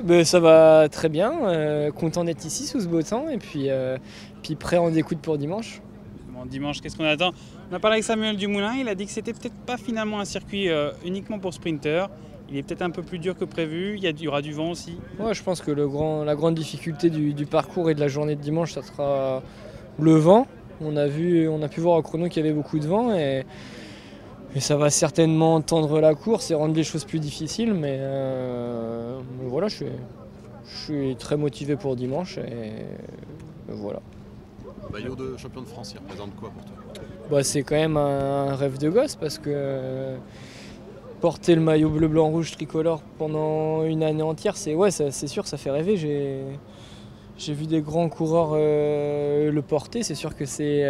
Ben, ça va très bien, content d'être ici sous ce beau temps et puis prêt à en découdre pour dimanche. Bon, dimanche, qu'est-ce qu'on attend? On a parlé avec Samuel Dumoulin, il a dit que c'était peut-être pas finalement un circuit uniquement pour sprinters. Il est peut-être un peu plus dur que prévu, il y aura du vent aussi. Ouais, je pense que la grande difficulté du parcours et de la journée de dimanche, ça sera le vent. On a pu voir au chrono qu'il y avait beaucoup de vent et ça va certainement tendre la course et rendre les choses plus difficiles. Mais voilà, je suis très motivé pour dimanche et voilà. Le maillot de champion de France, il représente quoi pour toi? Bah, c'est quand même un rêve de gosse parce que porter le maillot bleu, blanc, rouge tricolore pendant une année entière, c'est sûr, ça fait rêver. J'ai vu des grands coureurs le porter, c'est sûr que c'est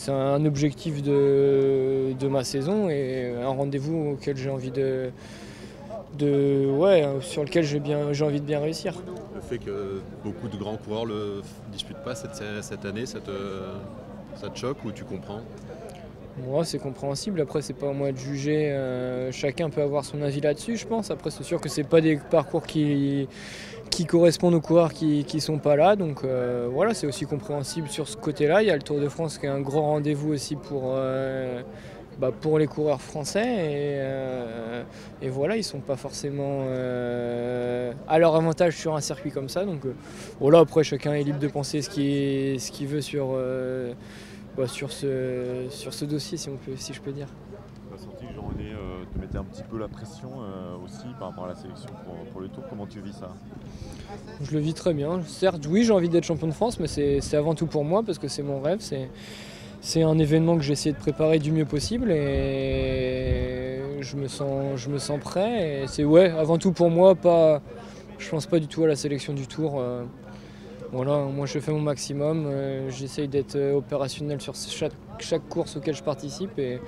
un objectif de ma saison et un rendez-vous auquel j'ai envie sur lequel j'ai envie de bien réussir. Le fait que beaucoup de grands coureurs ne le disputent pas cette année, ça te choque ou tu comprends? Moi, c'est compréhensible. Après, c'est pas à moi de juger. Chacun peut avoir son avis là-dessus, je pense. Après, c'est sûr que c'est pas des parcours qui correspondent aux coureurs qui sont pas là. Donc voilà, c'est aussi compréhensible sur ce côté-là. Il y a le Tour de France qui est un grand rendez-vous aussi pour les coureurs français. Et voilà, ils sont pas forcément à leur avantage sur un circuit comme ça. Donc voilà, après, chacun est libre de penser ce qu'il veut sur ce dossier, si je peux dire. La sortie de Jean-René te mettait un petit peu la pression aussi par rapport à la sélection pour le Tour. Comment tu vis ça? Je le vis très bien. Certes, oui, j'ai envie d'être champion de France, mais c'est avant tout pour moi parce que c'est mon rêve. C'est un événement que j'ai essayé de préparer du mieux possible et je me sens prêt. Et c'est avant tout pour moi, je pense pas du tout à la sélection du Tour. Voilà, moi je fais mon maximum, j'essaye d'être opérationnel sur chaque course auquel je participe et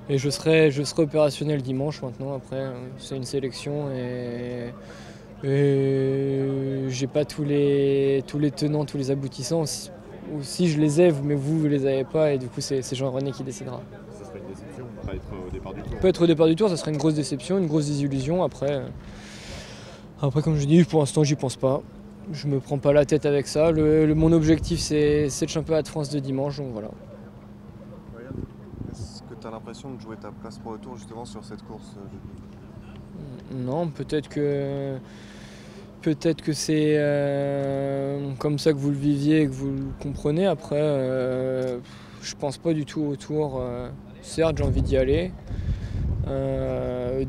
je serai opérationnel dimanche maintenant. Après, c'est une sélection et j'ai pas tous les tenants, tous les aboutissants. Si je les ai, mais vous les avez pas et du coup c'est Jean-René qui décidera. Ça serait une déception de ne pas être au départ du Tour? Peut être au départ du Tour, ça serait une grosse déception, une grosse désillusion. Après comme je dis, pour l'instant j'y pense pas. Je me prends pas la tête avec ça. Mon objectif c'est le championnat de France de dimanche, donc voilà. Est-ce que tu as l'impression de jouer ta place pour le Tour justement sur cette course jeudi? Non, peut-être que c'est comme ça que vous le viviez et que vous le comprenez. Après, je pense pas du tout au Tour. Certes, j'ai envie d'y aller.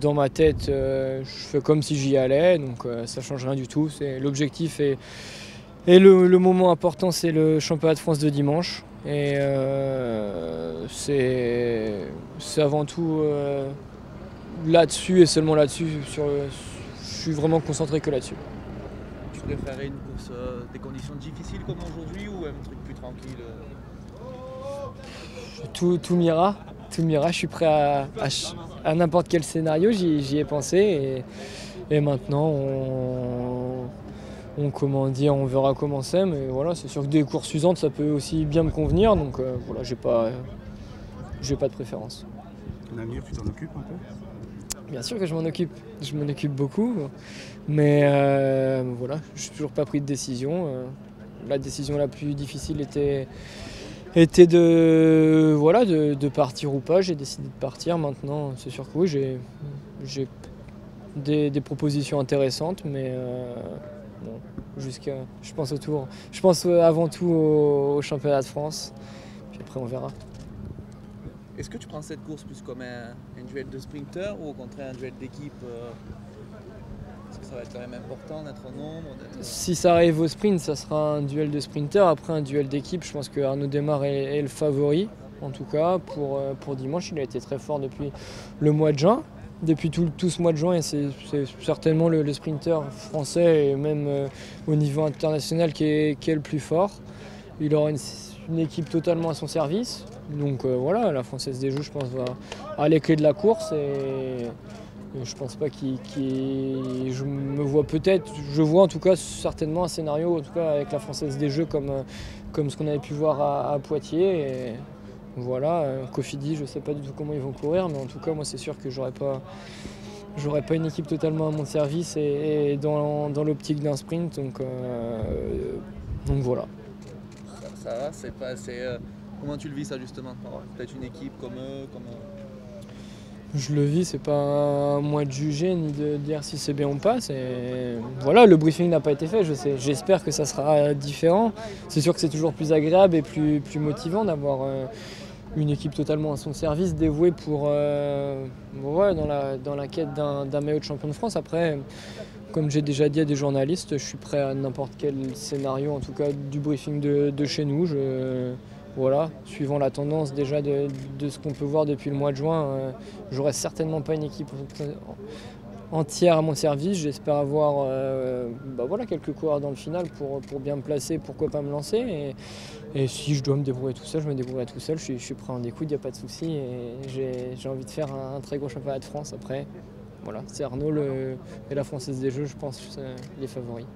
Dans ma tête, je fais comme si j'y allais, donc ça change rien du tout. L'objectif et le moment important, c'est le championnat de France de dimanche. Et c'est avant tout là-dessus et seulement là-dessus. Je suis vraiment concentré que là-dessus. Tu préférais une course des conditions difficiles comme aujourd'hui ou un truc plus tranquille? Tout m'ira. Je suis prêt à n'importe quel scénario, j'y ai pensé et maintenant on verra comment c'est, mais voilà, c'est sûr que des courses usantes ça peut aussi bien me convenir, donc voilà, j'ai pas de préférence. L'avenir, tu t'en occupes un peu? Bien sûr que je m'en occupe beaucoup, mais voilà, je n'ai toujours pas pris de décision. La décision la plus difficile était de partir ou pas. J'ai décidé de partir. Maintenant, c'est sûr que oui, j'ai des propositions intéressantes, mais bon, je pense au Tour. Je pense avant tout au championnat de France, puis après on verra. Est-ce que tu prends cette course plus comme un duel de sprinter ou au contraire un duel d'équipe? Est-ce que ça va être quand même important d'être en nombre? Si ça arrive au sprint, ça sera un duel de sprinter. Après un duel d'équipe, je pense que Arnaud Démare est le favori. En tout cas, pour dimanche, il a été très fort depuis le mois de juin. Depuis tout ce mois de juin, et c'est certainement le sprinter français et même au niveau international qui est le plus fort. Il aura une équipe totalement à son service. Donc voilà, la Française des Jeux, je pense, va à les clés de la course et je pense pas je vois en tout cas certainement un scénario en tout cas avec la Française des Jeux comme ce qu'on avait pu voir à Poitiers. Et voilà, Cofidis, je sais pas du tout comment ils vont courir, mais en tout cas moi c'est sûr que j'aurais pas j'aurai pas une équipe totalement à mon service et dans l'optique d'un sprint. Donc voilà. Ça va, c'est pas assez. Comment tu le vis ça justement? Peut-être une équipe comme eux, Je le vis, c'est pas à moi de juger ni de dire si c'est bien ou pas. Voilà, le briefing n'a pas été fait, je sais. J'espère que ça sera différent. C'est sûr que c'est toujours plus agréable et plus motivant d'avoir une équipe totalement à son service, dévouée pour dans la quête d'un maillot de champion de France. Après, comme j'ai déjà dit à des journalistes, je suis prêt à n'importe quel scénario, en tout cas du briefing de chez nous. Voilà, suivant la tendance déjà de ce qu'on peut voir depuis le mois de juin, j'aurai certainement pas une équipe entière à mon service. J'espère avoir quelques coureurs dans le final pour bien me placer, pourquoi pas me lancer. Et si je dois me débrouiller tout seul, je me débrouillerai tout seul. Je suis prêt à en découdre, il n'y a pas de souci. Et j'ai envie de faire un très gros championnat de France après. Voilà, c'est Arnaud et la Française des Jeux, je pense, les favoris.